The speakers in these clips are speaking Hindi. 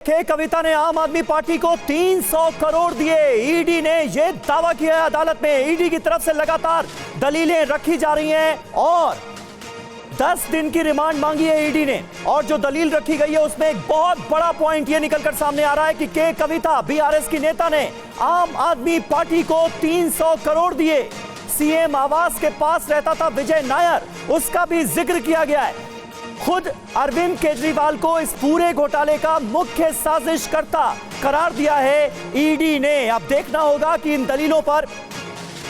के कविता ने आम आदमी पार्टी को 300 करोड़ दिए। ईडी ने यह दावा किया है अदालत में। ईडी की तरफ से लगातार दलीलें रखी जा रही हैं और 10 दिन की रिमांड मांगी है ईडी ने। और जो दलील रखी गई है उसमें एक बहुत बड़ा पॉइंट यह निकलकर सामने आ रहा है कि के कविता बीआरएस की नेता ने आम आदमी पार्टी को 300 करोड़ दिए। सीएम आवास के पास रहता था विजय नायर, उसका भी जिक्र किया गया है। खुद अरविंद केजरीवाल को इस पूरे घोटाले का मुख्य साजिशकर्ता करार दिया है ईडी ने। अब देखना होगा कि इन दलीलों पर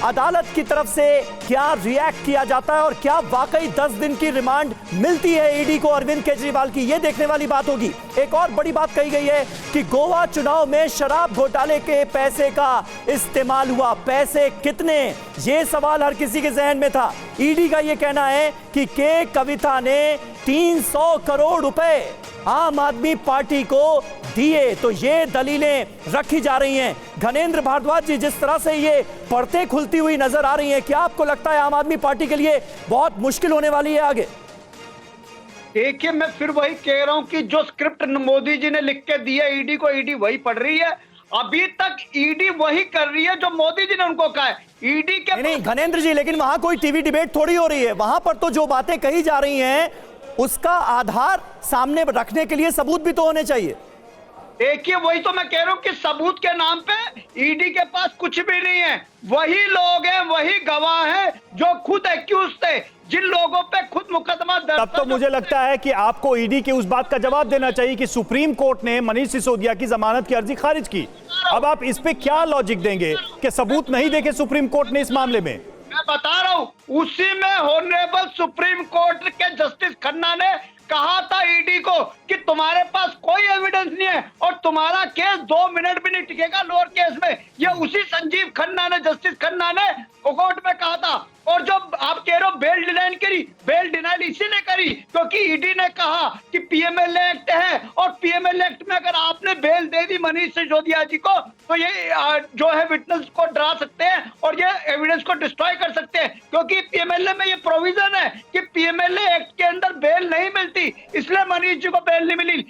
अदालत की तरफ से क्या रिएक्ट किया जाता है और क्या वाकई 10 दिन की रिमांड मिलती है ईडी को अरविंद केजरीवाल की। यह देखने वाली बात होगी। एक और बड़ी बात कही गई है कि गोवा चुनाव में शराब घोटाले के पैसे का इस्तेमाल हुआ। पैसे कितने, यह सवाल हर किसी के जहन में था। ईडी का यह कहना है कि के कविता ने 300 करोड़ रुपए आम आदमी पार्टी को दिए। तो ये दलीलें रखी जा रही हैं। घनेंद्र भारद्वाज जी, जिस तरह से ये परतें खुलती हुई नजर आ रही हैं, क्या आपको लगता है आम आदमी पार्टी के लिए बहुत मुश्किल होने वाली है आगे? देखिए, मैं फिर वही कह रहा हूं कि जो स्क्रिप्ट मोदी जी ने लिख के दी है ईडी को, ईडी वही पढ़ रही है। अभी तक ईडी वही कर रही है जो मोदी जी ने उनको कहा है। ईडी के नहीं घनेंद्र जी, लेकिन वहां कोई टीवी डिबेट थोड़ी हो रही है। वहां पर तो जो बातें कही जा रही हैं उसका आधार सामने रखने के लिए सबूत भी तो होने चाहिए। देखिए, वही तो मैं कह रहा हूं कि सबूत के नाम पे ईडी के पास कुछ भी नहीं है। वही लोग हैं, वही गवाह हैं जो खुद एक्यूज थे, जिन लोगों पे खुद मुकदमा दर्ज। तब तो मुझे लगता है कि आपको ईडी के उस बात का जवाब देना चाहिए कि सुप्रीम कोर्ट ने मनीष सिसोदिया की जमानत की अर्जी खारिज की। अब आप इस पे क्या लॉजिक देंगे कि सबूत नहीं देखे सुप्रीम कोर्ट ने इस मामले में? मैं बता रहा हूं, उसी में ऑनरेबल सुप्रीम कोर्ट के जस्टिस खन्ना ने कहा था ईडी को कि तुम्हारे पास कोई एविडेंस नहीं है और तुम्हारा केस 2 मिनट भी नहीं टिकेगा लोअर केस में। ये उसी संजीव खन्ना ने, जस्टिस खन्ना ने कोर्ट में कहा था। और जो आप कह रहे हो बेल डिनाइल करी, बेल डिनाइल इसीलिए करी क्योंकि ईडी ने कहा कि पीएमएलए एक्ट है और पीएमएलए एक्ट में अगर आपने बेल दे दी मनीष सिसोदिया जी को तो ये जो है विटनेस को डरा सकते हैं और ये एविडेंस को डिस्ट्रॉय कर सकते हैं, क्योंकि पीएमएलए में ये प्रोविजन है कि पीएमएलए एक्ट के अंदर बेल नहीं मिलती, इसलिए मनीष जी को बेल नहीं मिली।